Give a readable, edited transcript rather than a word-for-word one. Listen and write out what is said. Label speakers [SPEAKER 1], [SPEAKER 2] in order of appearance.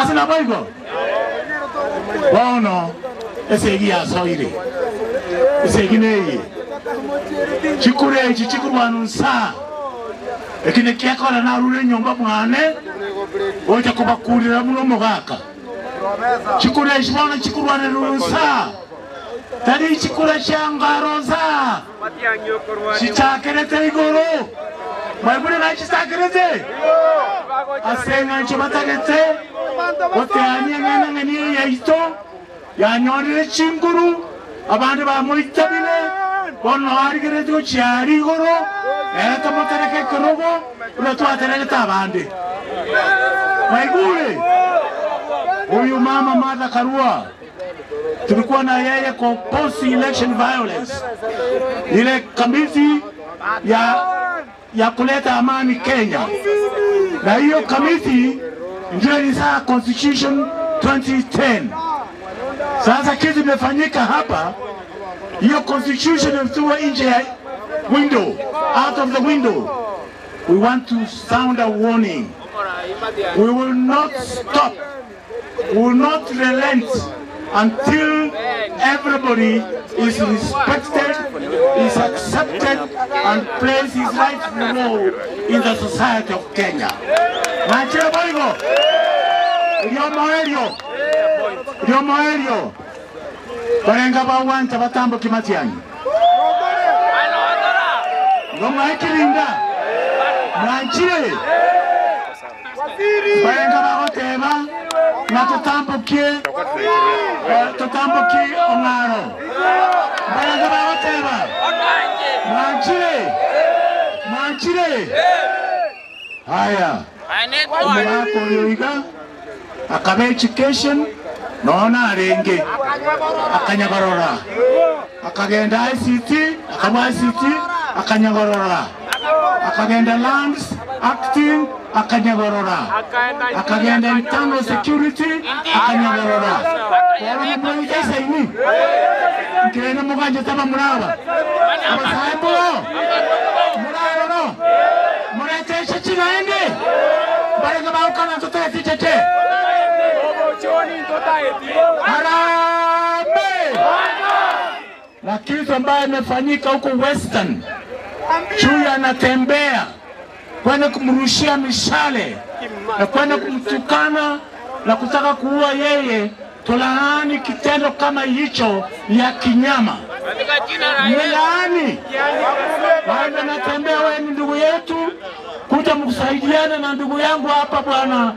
[SPEAKER 1] Asina boigo. Bono esegi ya soire. Esegi nei. Chikure chikurwanu sa. Ekine kyakora na rure nyomba mwane. Oja kubakurira muno mugaka. Chikure shibona chikurwane rusa. Tadi chikure changaroza. Chichakerete igoro. Maibure na chichakerete. Asenga chibatakete. Ote anyanga ngani ya ito. Ya nyore chinguru. Abande ba moitabine. Bono harigere chiari igoro. Eta motereke krogo. Unato atereke tabande. Maibure. Huyu mama Martha Karua tulikuwa na yeye kwa post election violence, ile kamiti ya kuleta amani Kenya, na hiyo kamiti ndio ilizaa constitution 2010. Sasa kitu imefanyika hapa, hiyo constitution imetoa nje ya window, out of the window. We want to sound a warning. We will not stop. We will not relent until everybody is respected, is accepted, and plays his rightful role in the society of Kenya. Nachira boigo, Rio Moerio, Barenga bawanta batambo kimatiani. Goma ikilinda, Nachire, Barenga bagoteba. Na tutambukie ongaro. Barenga bagoteba. Manchire. Haya. Mwako yoiga. Akabe education. Nona arenge. Akanyagorora. Akagenda ICT. Akaba ICT. Akanyagorora. Akagenda lands. Acting. Akanyagorora. Akagenda internal security. Akanyagorora. Wala mwenye saini. Mkirena muganje tama murawa. Abasaimbo. Murawa no. Murateisha china ende. Barenga baukana tutoe ticheche. Harambee. Na kitu ambayo imefanyika huko Western. Chui anatembea kwenda kumrushia mishale na kwenda kumtukana na kutaka kuua yeye. Tulaani kitendo kama hicho ya kinyama. Mlaani. Waenda natembea, wewe ni ndugu yetu, kuja mkusaidiana na ndugu yangu hapa bwana